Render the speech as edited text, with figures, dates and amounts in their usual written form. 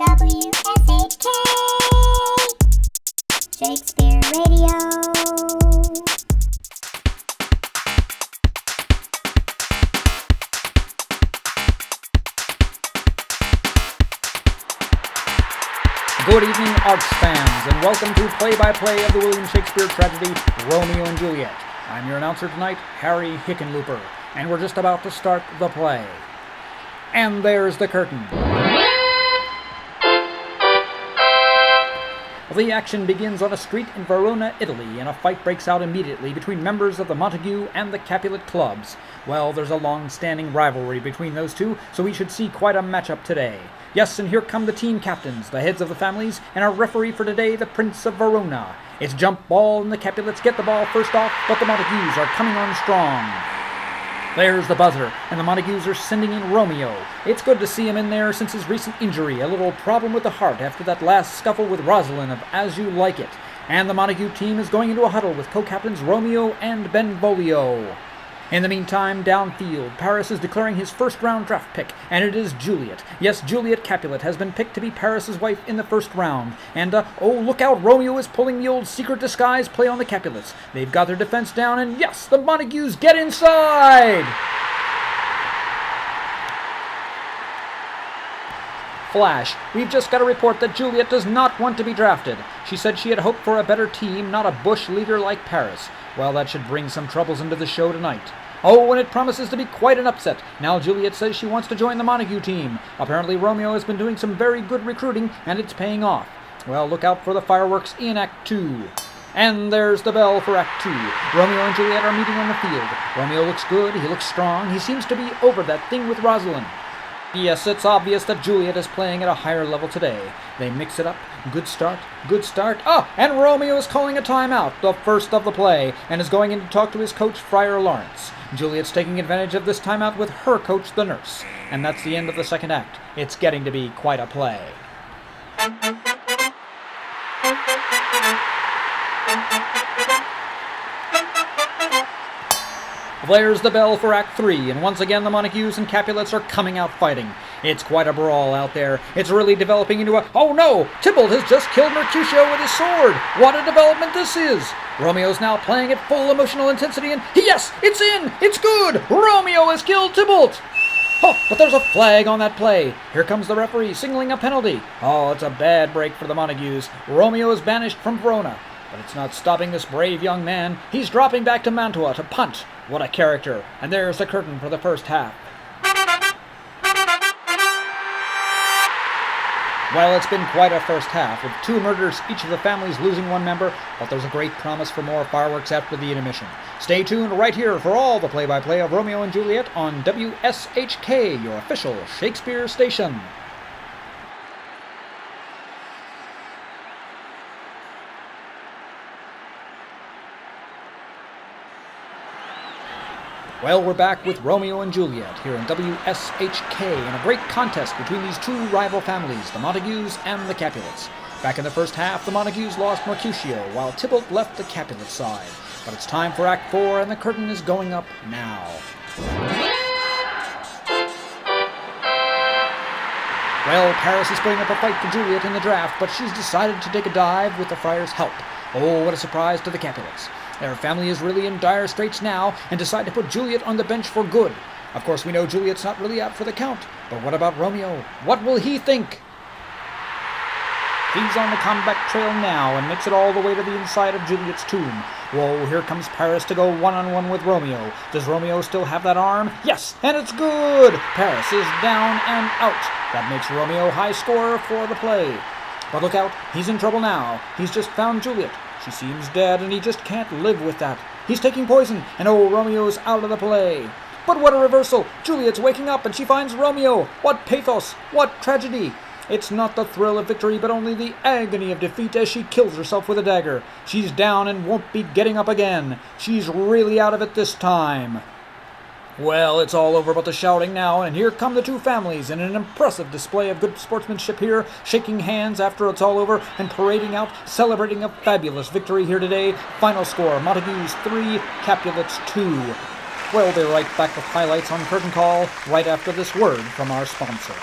WSHK Shakespeare Radio. Good evening, arts fans, and welcome to play-by-play of the William Shakespeare tragedy, Romeo and Juliet. I'm your announcer tonight, Harry Hickenlooper, and we're just about to start the play. And there's the curtain. The action begins on a street in Verona, Italy, and a fight breaks out immediately between members of the Montague and the Capulet clubs. Well, there's a long-standing rivalry between those two, so we should see quite a matchup today. Yes, and here come the team captains, the heads of the families, and our referee for today, the Prince of Verona. It's jump ball, and the Capulets get the ball first off, but the Montagues are coming on strong. There's the buzzer, and the Montagues are sending in Romeo. It's good to see him in there since his recent injury, a little problem with the heart after that last scuffle with Rosalind of As You Like It. And the Montague team is going into a huddle with co-captains Romeo and Benvolio. In the meantime, downfield, Paris is declaring his first-round draft pick, and it is Juliet. Yes, Juliet Capulet has been picked to be Paris's wife in the first round. And, oh, look out, Romeo is pulling the old secret disguise play on the Capulets. They've got their defense down, and yes, the Montagues get inside! Flash, we've just got a report that Juliet does not want to be drafted. She said she had hoped for a better team, not a bush leader like Paris. Well, that should bring some troubles into the show tonight. Oh, and it promises to be quite an upset. Now Juliet says she wants to join the Montague team. Apparently Romeo has been doing some very good recruiting, and it's paying off. Well, look out for the fireworks in Act 2. And there's the bell for Act 2. Romeo and Juliet are meeting on the field. Romeo looks good, he looks strong, he seems to be over that thing with Rosalind. Yes, it's obvious that Juliet is playing at a higher level today. They mix it up. Good start. Good start. And Romeo is calling a timeout, the first of the play, and is going in to talk to his coach, Friar Lawrence. Juliet's taking advantage of this timeout with her coach, the nurse. And that's the end of the second act. It's getting to be quite a play. There's the bell for Act 3, and once again the Montagues and Capulets are coming out fighting. It's quite a brawl out there. It's really developing into a... Oh no! Tybalt has just killed Mercutio with his sword! What a development this is! Romeo's now playing at full emotional intensity, and yes! It's in! It's good! Romeo has killed Tybalt! Oh, but there's a flag on that play. Here comes the referee signaling a penalty. Oh, it's a bad break for the Montagues. Romeo is banished from Verona. But it's not stopping this brave young man. He's dropping back to Mantua to punt. What a character. And there's the curtain for the first half. Well, it's been quite a first half, with 2 murders, each of the families losing 1 member, but there's a great promise for more fireworks after the intermission. Stay tuned right here for all the play-by-play of Romeo and Juliet on WSHK, your official Shakespeare station. Well, we're back with Romeo and Juliet here in WSHK in a great contest between these 2 rival families, the Montagues and the Capulets. Back in the first half, the Montagues lost Mercutio, while Tybalt left the Capulet side. But it's time for Act 4, and the curtain is going up now. Well, Paris is putting up a fight for Juliet in the draft, but she's decided to take a dive with the Friar's help. Oh, what a surprise to the Capulets. Their family is really in dire straits now and decide to put Juliet on the bench for good. Of course, we know Juliet's not really out for the count, but what about Romeo? What will he think? He's on the combat trail now and makes it all the way to the inside of Juliet's tomb. Whoa, here comes Paris to go one-on-one with Romeo. Does Romeo still have that arm? Yes, and it's good! Paris is down and out. That makes Romeo high scorer for the play. But look out, he's in trouble now. He's just found Juliet. She seems dead, and he just can't live with that. He's taking poison, and oh, Romeo's out of the play. But what a reversal! Juliet's waking up, and she finds Romeo! What pathos! What tragedy! It's not the thrill of victory, but only the agony of defeat as she kills herself with a dagger. She's down and won't be getting up again. She's really out of it this time. Well, it's all over but the shouting now, and here come the 2 families in an impressive display of good sportsmanship here, shaking hands after it's all over and parading out, celebrating a fabulous victory here today. Final score, Montagues 3, Capulets 2. Well, we'll be right back with highlights on Curtain Call right after this word from our sponsor.